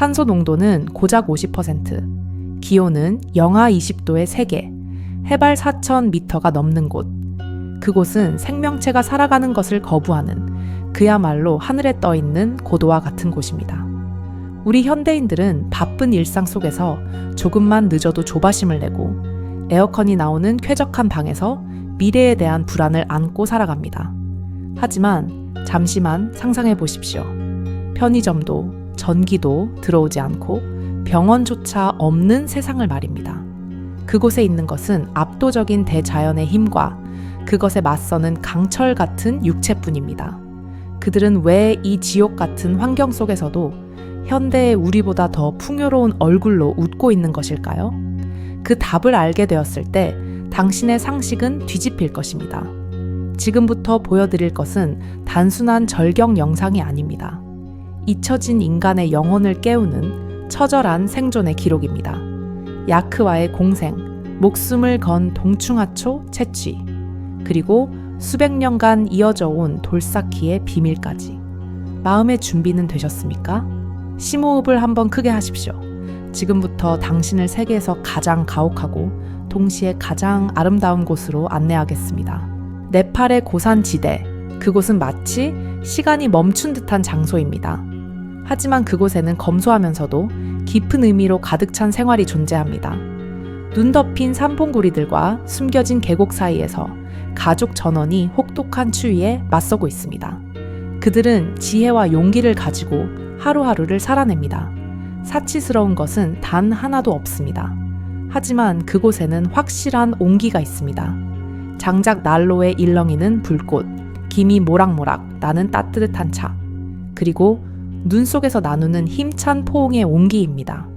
산소 농도는 고작 50%, 기온은 영하 20도의 세계, 해발 4,000m가 넘는 곳. 그곳은 생명체가 살아가는 것을 거부하는 그야말로 하늘에 떠 있는 고도와 같은 곳입니다. 우리 현대인들은 바쁜 일상 속에서 조금만 늦어도 조바심을 내고 에어컨이 나오는 쾌적한 방에서 미래에 대한 불안을 안고 살아갑니다. 하지만 잠시만 상상해 보십시오. 편의점도 전기도 들어오지 않고 병원조차 없는 세상을 말입니다. 그곳에 있는 것은 압도적인 대자연의 힘과 그것에 맞서는 강철 같은 육체뿐입니다. 그들은 왜 이 지옥 같은 환경 속에서도 현대의 우리보다 더 풍요로운 얼굴로 웃고 있는 것일까요? 그 답을 알게 되었을 때 당신의 상식은 뒤집힐 것입니다. 지금부터 보여드릴 것은 단순한 절경 영상이 아닙니다. 잊혀진 인간의 영혼을 깨우는 처절한 생존의 기록입니다. 야크와의 공생, 목숨을 건 동충하초 채취, 그리고 수백 년간 이어져 온 돌쌓기의 비밀까지. 마음의 준비는 되셨습니까? 심호흡을 한번 크게 하십시오. 지금부터 당신을 세계에서 가장 가혹하고 동시에 가장 아름다운 곳으로 안내하겠습니다. 네팔의 고산지대, 그곳은 마치 시간이 멈춘 듯한 장소입니다. 하지만 그곳에는 검소하면서도 깊은 의미로 가득 찬 생활이 존재합니다. 눈 덮인 산봉구리들과 숨겨진 계곡 사이에서 가족 전원이 혹독한 추위에 맞서고 있습니다. 그들은 지혜와 용기를 가지고 하루하루를 살아냅니다. 사치스러운 것은 단 하나도 없습니다. 하지만 그곳에는 확실한 온기가 있습니다. 장작 난로에 일렁이는 불꽃, 김이 모락모락 나는 따뜻한 차, 그리고 눈 속에서 나누는 힘찬 포옹의 온기입니다.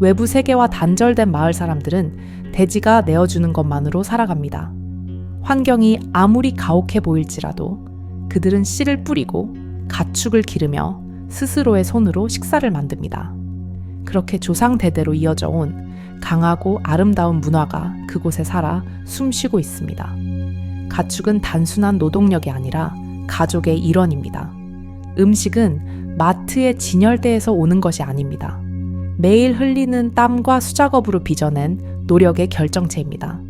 외부 세계와 단절된 마을 사람들은 대지가 내어주는 것만으로 살아갑니다. 환경이 아무리 가혹해 보일지라도 그들은 씨를 뿌리고 가축을 기르며 스스로의 손으로 식사를 만듭니다. 그렇게 조상 대대로 이어져 온 강하고 아름다운 문화가 그곳에 살아 숨쉬고 있습니다. 가축은 단순한 노동력이 아니라 가족의 일원입니다. 음식은 마트의 진열대에서 오는 것이 아닙니다. 매일 흘리는 땀과 수작업으로 빚어낸 노력의 결정체입니다.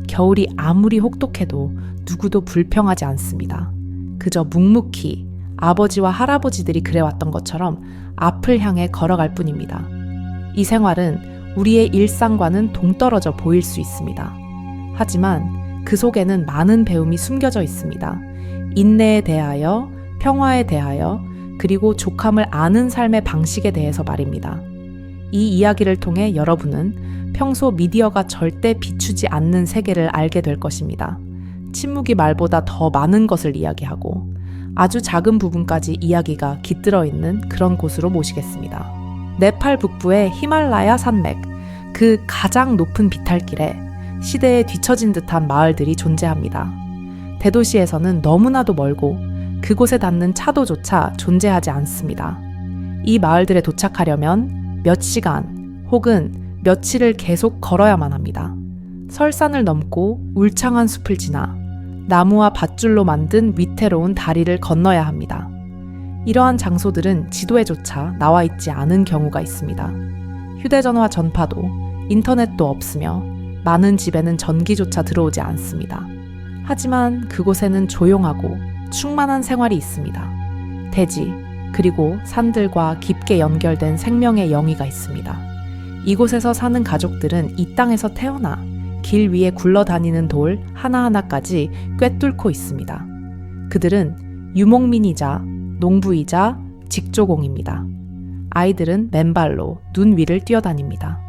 겨울이 아무리 혹독해도 누구도 불평하지 않습니다. 그저 묵묵히 아버지와 할아버지들이 그래왔던 것처럼 앞을 향해 걸어갈 뿐입니다. 이 생활은 우리의 일상과는 동떨어져 보일 수 있습니다. 하지만 그 속에는 많은 배움이 숨겨져 있습니다. 인내에 대하여, 평화에 대하여, 그리고 족함을 아는 삶의 방식에 대해서 말입니다. 이 이야기를 통해 여러분은 평소 미디어가 절대 비추지 않는 세계를 알게 될 것입니다. 침묵이 말보다 더 많은 것을 이야기하고 아주 작은 부분까지 이야기가 깃들어 있는 그런 곳으로 모시겠습니다. 네팔 북부의 히말라야 산맥, 그 가장 높은 비탈길에 시대에 뒤처진 듯한 마을들이 존재합니다. 대도시에서는 너무나도 멀고 그곳에 닿는 차도조차 존재하지 않습니다. 이 마을들에 도착하려면 몇 시간 혹은 며칠을 계속 걸어야만 합니다. 설산을 넘고 울창한 숲을 지나 나무와 밧줄로 만든 위태로운 다리를 건너야 합니다. 이러한 장소들은 지도에조차 나와 있지 않은 경우가 있습니다. 휴대전화 전파도 인터넷도 없으며 많은 집에는 전기조차 들어오지 않습니다. 하지만 그곳에는 조용하고 충만한 생활이 있습니다. 대지, 그리고 산들과 깊게 연결된 생명의 영위가 있습니다. 이곳에서 사는 가족들은 이 땅에서 태어나 길 위에 굴러다니는 돌 하나하나까지 꿰뚫고 있습니다. 그들은 유목민이자 농부이자 직조공입니다. 아이들은 맨발로 눈 위를 뛰어다닙니다.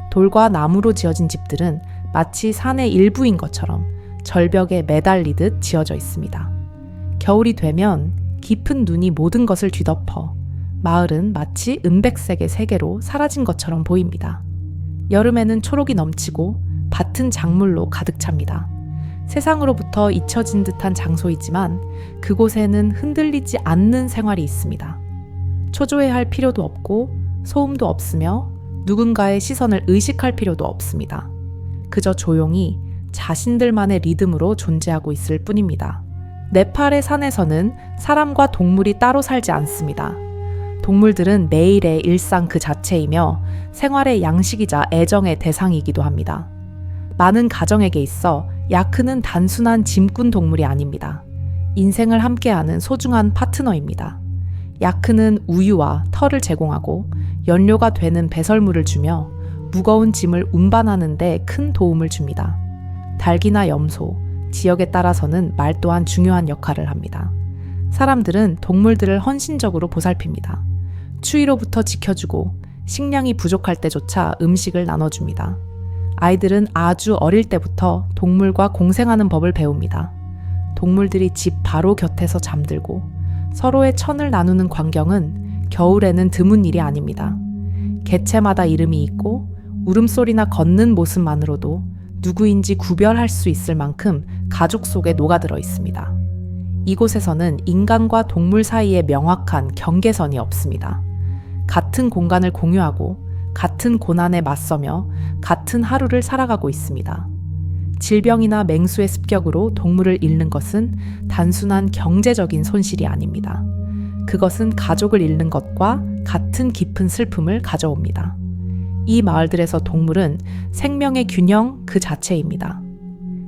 돌과 나무로 지어진 집들은 마치 산의 일부인 것처럼 절벽에 매달리듯 지어져 있습니다. 겨울이 되면 깊은 눈이 모든 것을 뒤덮어 마을은 마치 은백색의 세계로 사라진 것처럼 보입니다. 여름에는 초록이 넘치고 밭은 작물로 가득 찹니다. 세상으로부터 잊혀진 듯한 장소이지만 그곳에는 흔들리지 않는 생활이 있습니다. 초조해할 필요도 없고 소음도 없으며 누군가의 시선을 의식할 필요도 없습니다. 그저 조용히 자신들만의 리듬으로 존재하고 있을 뿐입니다. 네팔의 산에서는 사람과 동물이 따로 살지 않습니다. 동물들은 매일의 일상 그 자체이며 생활의 양식이자 애정의 대상이기도 합니다. 많은 가정에게 있어 야크는 단순한 짐꾼 동물이 아닙니다. 인생을 함께하는 소중한 파트너입니다. 야크는 우유와 털을 제공하고 연료가 되는 배설물을 주며 무거운 짐을 운반하는 데 큰 도움을 줍니다. 닭이나 염소, 지역에 따라서는 말 또한 중요한 역할을 합니다. 사람들은 동물들을 헌신적으로 보살핍니다. 추위로부터 지켜주고 식량이 부족할 때조차 음식을 나눠줍니다. 아이들은 아주 어릴 때부터 동물과 공생하는 법을 배웁니다. 동물들이 집 바로 곁에서 잠들고 서로의 천을 나누는 광경은 겨울에는 드문 일이 아닙니다. 개체마다 이름이 있고 울음소리나 걷는 모습만으로도 누구인지 구별할 수 있을 만큼 가족 속에 녹아들어 있습니다. 이곳에서는 인간과 동물 사이에 명확한 경계선이 없습니다. 같은 공간을 공유하고 같은 고난에 맞서며 같은 하루를 살아가고 있습니다. 질병이나 맹수의 습격으로 동물을 잃는 것은 단순한 경제적인 손실이 아닙니다. 그것은 가족을 잃는 것과 같은 깊은 슬픔을 가져옵니다. 이 마을들에서 동물은 생명의 균형 그 자체입니다.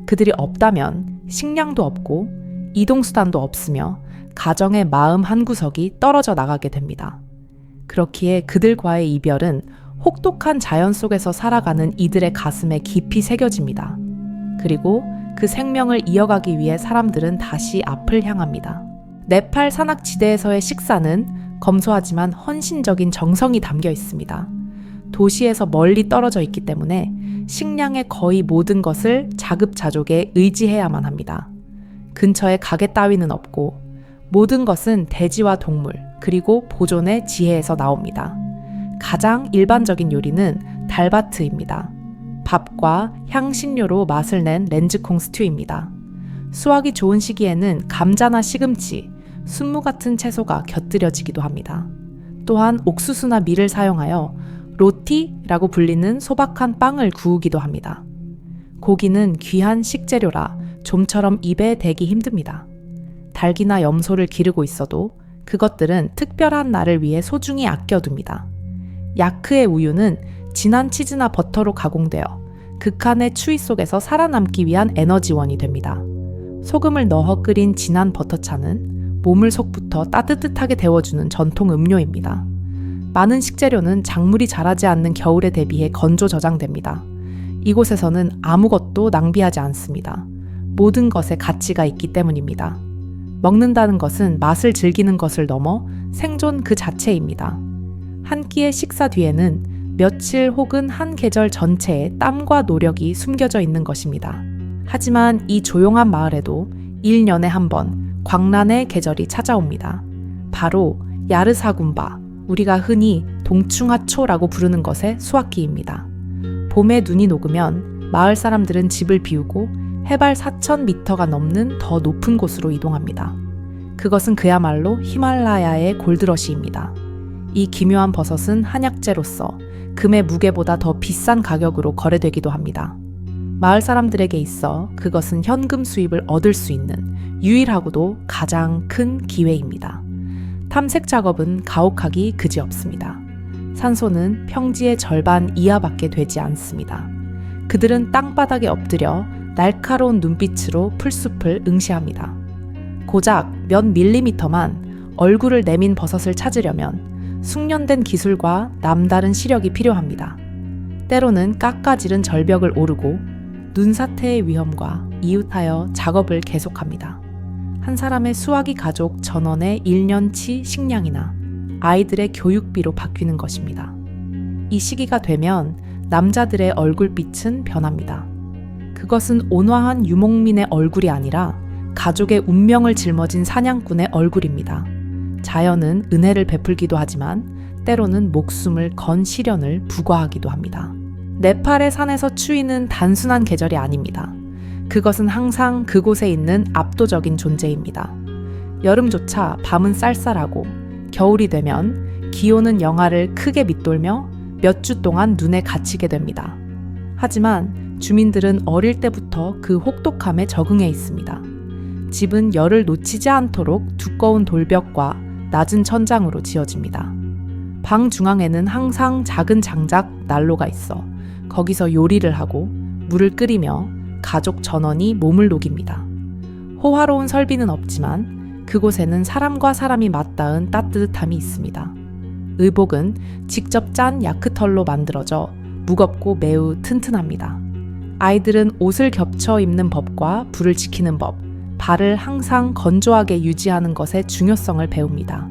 그들이 없다면 식량도 없고 이동수단도 없으며 가정의 마음 한구석이 떨어져 나가게 됩니다. 그렇기에 그들과의 이별은 혹독한 자연 속에서 살아가는 이들의 가슴에 깊이 새겨집니다. 그리고 그 생명을 이어가기 위해 사람들은 다시 앞을 향합니다. 네팔 산악지대에서의 식사는 검소하지만 헌신적인 정성이 담겨 있습니다. 도시에서 멀리 떨어져 있기 때문에 식량의 거의 모든 것을 자급자족에 의지해야만 합니다. 근처에 가게 따위는 없고 모든 것은 대지와 동물 그리고 보존의 지혜에서 나옵니다. 가장 일반적인 요리는 달바트입니다. 밥과 향신료로 맛을 낸 렌즈콩 스튜입니다. 수확이 좋은 시기에는 감자나 시금치, 순무 같은 채소가 곁들여지기도 합니다. 또한 옥수수나 밀을 사용하여 로티라고 불리는 소박한 빵을 구우기도 합니다. 고기는 귀한 식재료라 좀처럼 입에 대기 힘듭니다. 닭이나 염소를 기르고 있어도 그것들은 특별한 날을 위해 소중히 아껴둡니다. 야크의 우유는 진한 치즈나 버터로 가공되어 극한의 추위 속에서 살아남기 위한 에너지원이 됩니다. 소금을 넣어 끓인 진한 버터차는 몸을 속부터 따뜻하게 데워주는 전통 음료입니다. 많은 식재료는 작물이 자라지 않는 겨울에 대비해 건조 저장됩니다. 이곳에서는 아무것도 낭비하지 않습니다. 모든 것에 가치가 있기 때문입니다. 먹는다는 것은 맛을 즐기는 것을 넘어 생존 그 자체입니다. 한 끼의 식사 뒤에는 며칠 혹은 한 계절 전체에 땀과 노력이 숨겨져 있는 것입니다. 하지만 이 조용한 마을에도 1년에 한 번 광란의 계절이 찾아옵니다. 바로 야르사군바, 우리가 흔히 동충하초라고 부르는 것의 수확기입니다. 봄에 눈이 녹으면 마을 사람들은 집을 비우고 해발 4,000m가 넘는 더 높은 곳으로 이동합니다. 그것은 그야말로 히말라야의 골드러시입니다. 이 기묘한 버섯은 한약재로서 금의 무게보다 더 비싼 가격으로 거래되기도 합니다. 마을 사람들에게 있어 그것은 현금 수입을 얻을 수 있는 유일하고도 가장 큰 기회입니다. 탐색 작업은 가혹하기 그지없습니다. 산소는 평지의 절반 이하밖에 되지 않습니다. 그들은 땅바닥에 엎드려 날카로운 눈빛으로 풀숲을 응시합니다. 고작 몇 밀리미터만 얼굴을 내민 버섯을 찾으려면 숙련된 기술과 남다른 시력이 필요합니다. 때로는 깎아지른 절벽을 오르고 눈사태의 위험과 이웃하여 작업을 계속합니다. 한 사람의 수화기 가족 전원의 1년치 식량이나 아이들의 교육비로 바뀌는 것입니다. 이 시기가 되면 남자들의 얼굴빛은 변합니다. 그것은 온화한 유목민의 얼굴이 아니라 가족의 운명을 짊어진 사냥꾼의 얼굴입니다. 자연은 은혜를 베풀기도 하지만 때로는 목숨을 건 시련을 부과하기도 합니다. 네팔의 산에서 추위는 단순한 계절이 아닙니다. 그것은 항상 그곳에 있는 압도적인 존재입니다. 여름조차 밤은 쌀쌀하고 겨울이 되면 기온은 영하를 크게 밑돌며 몇 주 동안 눈에 갇히게 됩니다. 하지만 주민들은 어릴 때부터 그 혹독함에 적응해 있습니다. 집은 열을 놓치지 않도록 두꺼운 돌벽과 낮은 천장으로 지어집니다. 방 중앙에는 항상 작은 장작 난로가 있어 거기서 요리를 하고 물을 끓이며 가족 전원이 몸을 녹입니다. 호화로운 설비는 없지만 그곳에는 사람과 사람이 맞닿은 따뜻함이 있습니다. 의복은 직접 짠 야크털로 만들어져 무겁고 매우 튼튼합니다. 아이들은 옷을 겹쳐 입는 법과 불을 지키는 법, 발을 항상 건조하게 유지하는 것의 중요성을 배웁니다.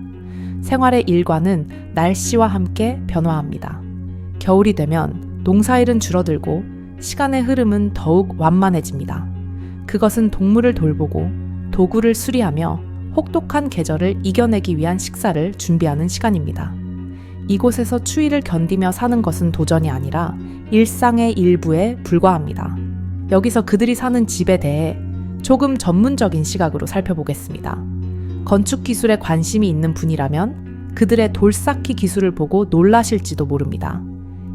생활의 일과는 날씨와 함께 변화합니다. 겨울이 되면 농사일은 줄어들고 시간의 흐름은 더욱 완만해집니다. 그것은 동물을 돌보고 도구를 수리하며 혹독한 계절을 이겨내기 위한 식사를 준비하는 시간입니다. 이곳에서 추위를 견디며 사는 것은 도전이 아니라 일상의 일부에 불과합니다. 여기서 그들이 사는 집에 대해 조금 전문적인 시각으로 살펴보겠습니다. 건축 기술에 관심이 있는 분이라면 그들의 돌쌓기 기술을 보고 놀라실지도 모릅니다.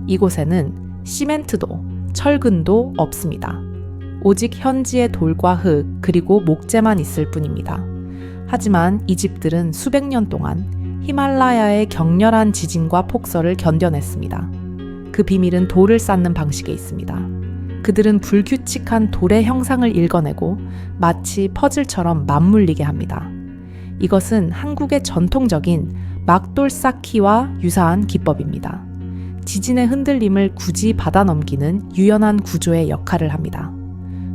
이곳에는 시멘트도 철근도 없습니다. 오직 현지의 돌과 흙 그리고 목재만 있을 뿐입니다. 하지만 이 집들은 수백 년 동안 히말라야의 격렬한 지진과 폭설을 견뎌냈습니다. 그 비밀은 돌을 쌓는 방식에 있습니다. 그들은 불규칙한 돌의 형상을 읽어내고 마치 퍼즐처럼 맞물리게 합니다. 이것은 한국의 전통적인 막돌 쌓기와 유사한 기법입니다. 지진의 흔들림을 굳이 받아넘기는 유연한 구조의 역할을 합니다.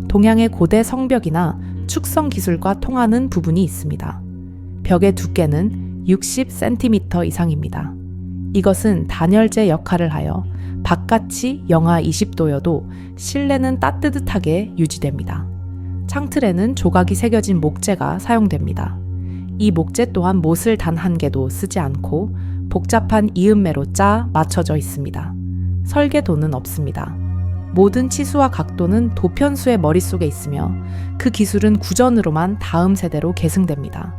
동양의 고대 성벽이나 축성 기술과 통하는 부분이 있습니다. 벽의 두께는 60cm 이상입니다. 이것은 단열재 역할을 하여 바깥이 영하 20도여도 실내는 따뜻하게 유지됩니다. 창틀에는 조각이 새겨진 목재가 사용됩니다. 이 목재 또한 못을 단 한 개도 쓰지 않고 복잡한 이음매로 짜 맞춰져 있습니다. 설계도는 없습니다. 모든 치수와 각도는 도편수의 머릿속에 있으며 그 기술은 구전으로만 다음 세대로 계승됩니다.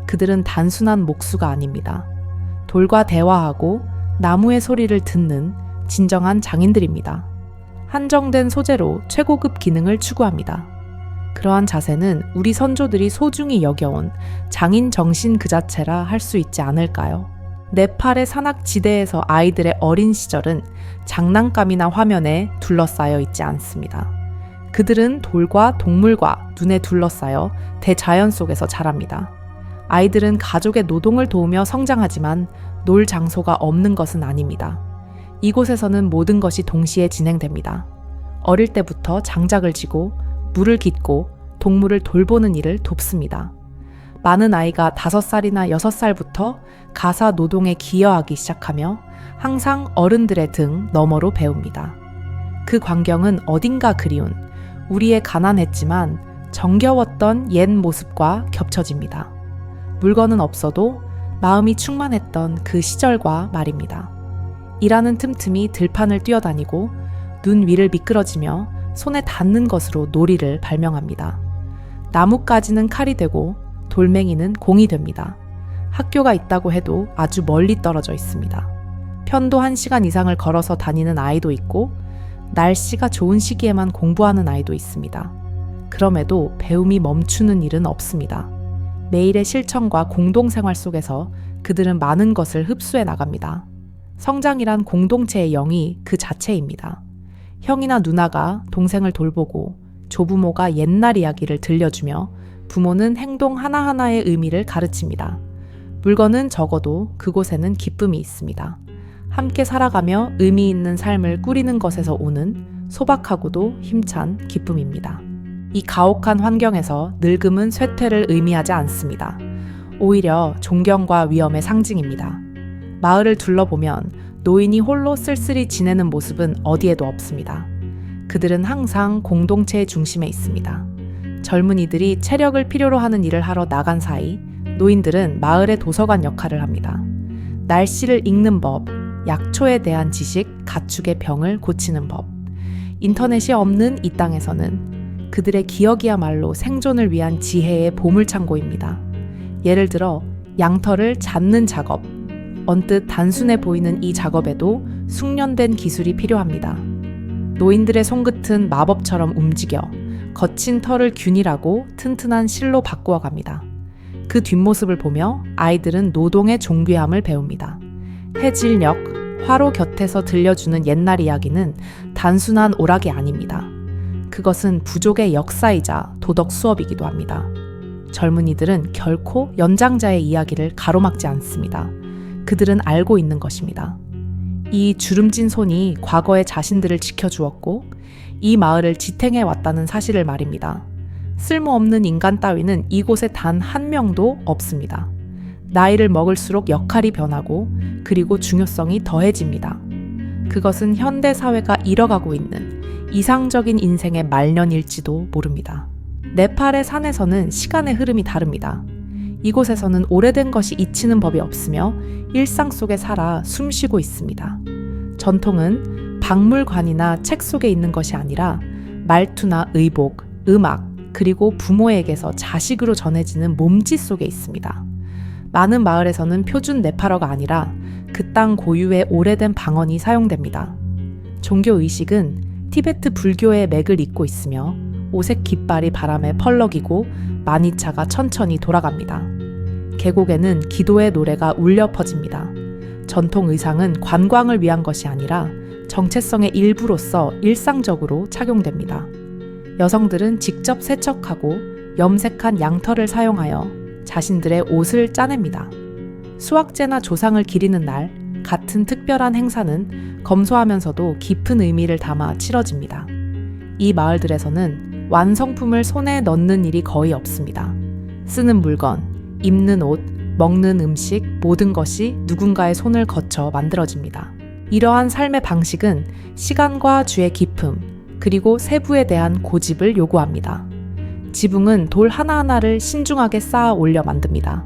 그들은 단순한 목수가 아닙니다. 돌과 대화하고 나무의 소리를 듣는 진정한 장인들입니다. 한정된 소재로 최고급 기능을 추구합니다. 그러한 자세는 우리 선조들이 소중히 여겨온 장인 정신 그 자체라 할 수 있지 않을까요? 네팔의 산악지대에서 아이들의 어린 시절은 장난감이나 화면에 둘러싸여 있지 않습니다. 그들은 돌과 동물과 눈에 둘러싸여 대자연 속에서 자랍니다. 아이들은 가족의 노동을 도우며 성장하지만 놀 장소가 없는 것은 아닙니다. 이곳에서는 모든 것이 동시에 진행됩니다. 어릴 때부터 장작을 지고 물을 깃고 동물을 돌보는 일을 돕습니다. 많은 아이가 5살이나 6살부터 가사 노동에 기여하기 시작하며 항상 어른들의 등 너머로 배웁니다. 그 광경은 어딘가 그리운 우리의 가난했지만 정겨웠던 옛 모습과 겹쳐집니다. 물건은 없어도 마음이 충만했던 그 시절과 말입니다. 일하는 틈틈이 들판을 뛰어다니고 눈 위를 미끄러지며 손에 닿는 것으로 놀이를 발명합니다. 나뭇가지는 칼이 되고 돌멩이는 공이 됩니다. 학교가 있다고 해도 아주 멀리 떨어져 있습니다. 편도 1시간 이상을 걸어서 다니는 아이도 있고 날씨가 좋은 시기에만 공부하는 아이도 있습니다. 그럼에도 배움이 멈추는 일은 없습니다. 매일의 실천과 공동생활 속에서 그들은 많은 것을 흡수해 나갑니다. 성장이란 공동체의 영이 그 자체입니다. 형이나 누나가 동생을 돌보고 조부모가 옛날 이야기를 들려주며 부모는 행동 하나하나의 의미를 가르칩니다. 물건은 적어도 그곳에는 기쁨이 있습니다. 함께 살아가며 의미 있는 삶을 꾸리는 것에서 오는 소박하고도 힘찬 기쁨입니다. 이 가혹한 환경에서 늙음은 쇠퇴를 의미하지 않습니다. 오히려 존경과 위엄의 상징입니다. 마을을 둘러보면 노인이 홀로 쓸쓸히 지내는 모습은 어디에도 없습니다. 그들은 항상 공동체의 중심에 있습니다. 젊은이들이 체력을 필요로 하는 일을 하러 나간 사이 노인들은 마을의 도서관 역할을 합니다. 날씨를 읽는 법, 약초에 대한 지식, 가축의 병을 고치는 법. 인터넷이 없는 이 땅에서는 그들의 기억이야말로 생존을 위한 지혜의 보물창고입니다. 예를 들어 양털을 잡는 작업. 언뜻 단순해 보이는 이 작업에도 숙련된 기술이 필요합니다. 노인들의 손끝은 마법처럼 움직여 거친 털을 균일하고 튼튼한 실로 바꾸어 갑니다. 그 뒷모습을 보며 아이들은 노동의 존귀함을 배웁니다. 해질녘, 화로 곁에서 들려주는 옛날 이야기는 단순한 오락이 아닙니다. 그것은 부족의 역사이자 도덕 수업이기도 합니다. 젊은이들은 결코 연장자의 이야기를 가로막지 않습니다. 그들은 알고 있는 것입니다. 이 주름진 손이 과거의 자신들을 지켜주었고 이 마을을 지탱해 왔다는 사실을 말입니다. 쓸모없는 인간 따위는 이곳에 단 한 명도 없습니다. 나이를 먹을수록 역할이 변하고 그리고 중요성이 더해집니다. 그것은 현대 사회가 잃어가고 있는 이상적인 인생의 말년일지도 모릅니다. 네팔의 산에서는 시간의 흐름이 다릅니다. 이곳에서는 오래된 것이 잊히는 법이 없으며 일상 속에 살아 숨쉬고 있습니다. 전통은 박물관이나 책 속에 있는 것이 아니라 말투나 의복, 음악, 그리고 부모에게서 자식으로 전해지는 몸짓 속에 있습니다. 많은 마을에서는 표준 네팔어가 아니라 그 땅 고유의 오래된 방언이 사용됩니다. 종교의식은 티베트 불교의 맥을 잇고 있으며 오색 깃발이 바람에 펄럭이고 마니차가 천천히 돌아갑니다. 계곡에는 기도의 노래가 울려 퍼집니다. 전통 의상은 관광을 위한 것이 아니라 정체성의 일부로서 일상적으로 착용됩니다. 여성들은 직접 세척하고 염색한 양털을 사용하여 자신들의 옷을 짜냅니다. 수확제나 조상을 기리는 날, 같은 특별한 행사는 검소하면서도 깊은 의미를 담아 치러집니다. 이 마을들에서는 완성품을 손에 넣는 일이 거의 없습니다. 쓰는 물건, 입는 옷, 먹는 음식, 모든 것이 누군가의 손을 거쳐 만들어집니다. 이러한 삶의 방식은 시간과 주의 깊음, 그리고 세부에 대한 고집을 요구합니다. 지붕은 돌 하나하나를 신중하게 쌓아 올려 만듭니다.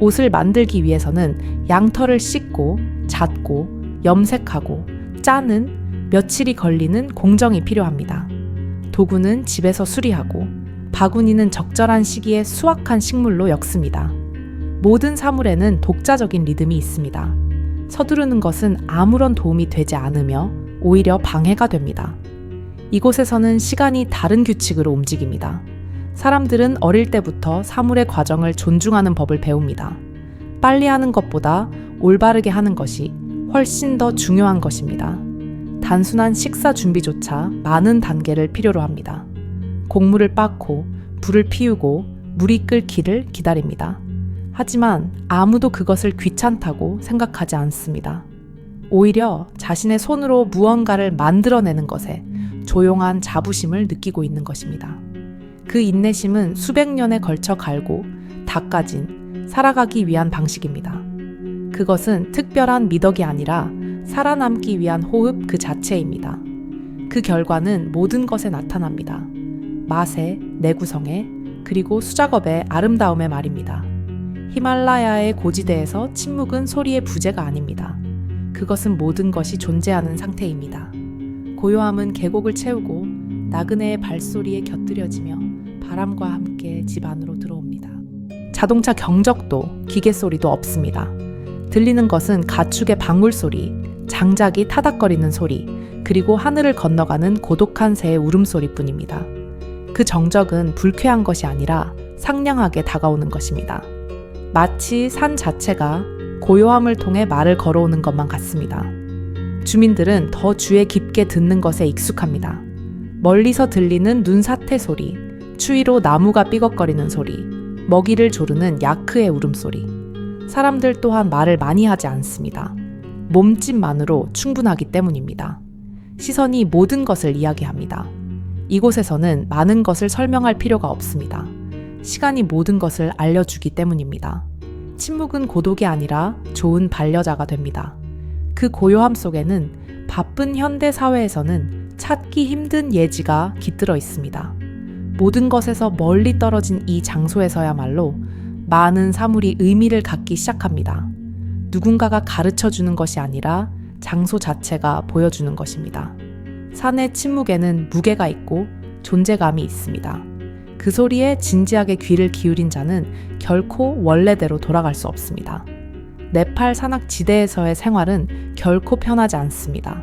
옷을 만들기 위해서는 양털을 씻고, 잣고, 염색하고, 짜는 며칠이 걸리는 공정이 필요합니다. 도구는 집에서 수리하고, 바구니는 적절한 시기에 수확한 식물로 엮습니다. 모든 사물에는 독자적인 리듬이 있습니다. 서두르는 것은 아무런 도움이 되지 않으며 오히려 방해가 됩니다. 이곳에서는 시간이 다른 규칙으로 움직입니다. 사람들은 어릴 때부터 사물의 과정을 존중하는 법을 배웁니다. 빨리 하는 것보다 올바르게 하는 것이 훨씬 더 중요한 것입니다. 단순한 식사 준비조차 많은 단계를 필요로 합니다. 곡물을 빻고 불을 피우고 물이 끓기를 기다립니다. 하지만 아무도 그것을 귀찮다고 생각하지 않습니다. 오히려 자신의 손으로 무언가를 만들어내는 것에 조용한 자부심을 느끼고 있는 것입니다. 그 인내심은 수백 년에 걸쳐 갈고 닦아진 살아가기 위한 방식입니다. 그것은 특별한 미덕이 아니라 살아남기 위한 호흡 그 자체입니다. 그 결과는 모든 것에 나타납니다. 맛에, 내구성에, 그리고 수작업의 아름다움에 말입니다. 히말라야의 고지대에서 침묵은 소리의 부재가 아닙니다. 그것은 모든 것이 존재하는 상태입니다. 고요함은 계곡을 채우고 나그네의 발소리에 곁들여지며 바람과 함께 집 안으로 들어옵니다. 자동차 경적도 기계 소리도 없습니다. 들리는 것은 가축의 방울소리, 장작이 타닥거리는 소리, 그리고 하늘을 건너가는 고독한 새의 울음소리뿐입니다. 그 정적은 불쾌한 것이 아니라 상냥하게 다가오는 것입니다. 마치 산 자체가 고요함을 통해 말을 걸어오는 것만 같습니다. 주민들은 더 주의 깊게 듣는 것에 익숙합니다. 멀리서 들리는 눈사태 소리, 추위로 나무가 삐걱거리는 소리, 먹이를 조르는 야크의 울음소리. 사람들 또한 말을 많이 하지 않습니다. 몸짓만으로 충분하기 때문입니다. 시선이 모든 것을 이야기합니다. 이곳에서는 많은 것을 설명할 필요가 없습니다. 시간이 모든 것을 알려주기 때문입니다. 침묵은 고독이 아니라 좋은 반려자가 됩니다. 그 고요함 속에는 바쁜 현대 사회에서는 찾기 힘든 예지가 깃들어 있습니다. 모든 것에서 멀리 떨어진 이 장소에서야말로 많은 사물이 의미를 갖기 시작합니다. 누군가가 가르쳐 주는 것이 아니라 장소 자체가 보여주는 것입니다. 산의 침묵에는 무게가 있고 존재감이 있습니다. 그 소리에 진지하게 귀를 기울인 자는 결코 원래대로 돌아갈 수 없습니다. 네팔 산악 지대에서의 생활은 결코 편하지 않습니다.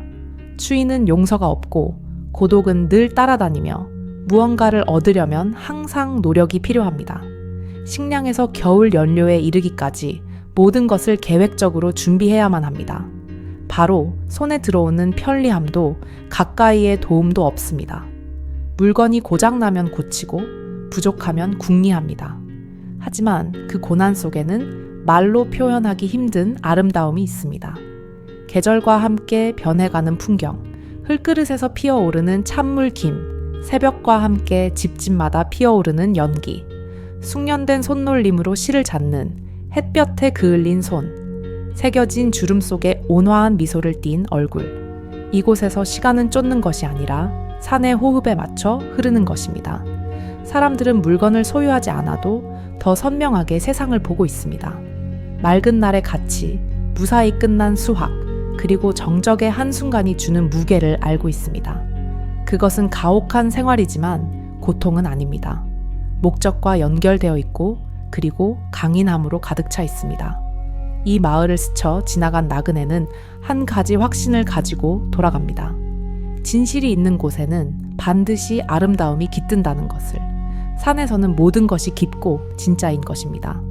추위는 용서가 없고 고독은 늘 따라다니며 무언가를 얻으려면 항상 노력이 필요합니다. 식량에서 겨울 연료에 이르기까지 모든 것을 계획적으로 준비해야만 합니다. 바로 손에 들어오는 편리함도 가까이의 도움도 없습니다. 물건이 고장나면 고치고 부족하면 궁리합니다. 하지만 그 고난 속에는 말로 표현하기 힘든 아름다움이 있습니다. 계절과 함께 변해가는 풍경, 흙그릇에서 피어오르는 찬물 김, 새벽과 함께 집집마다 피어오르는 연기, 숙련된 손놀림으로 실을 잡는 햇볕에 그을린 손, 새겨진 주름 속에 온화한 미소를 띤 얼굴. 이곳에서 시간은 쫓는 것이 아니라 산의 호흡에 맞춰 흐르는 것입니다. 사람들은 물건을 소유하지 않아도 더 선명하게 세상을 보고 있습니다. 맑은 날의 가치, 무사히 끝난 수확, 그리고 정적의 한순간이 주는 무게를 알고 있습니다. 그것은 가혹한 생활이지만 고통은 아닙니다. 목적과 연결되어 있고 그리고 강인함으로 가득 차 있습니다. 이 마을을 스쳐 지나간 나그네는 한 가지 확신을 가지고 돌아갑니다. 진실이 있는 곳에는 반드시 아름다움이 깃든다는 것을. 산에서는 모든 것이 깊고 진짜인 것입니다.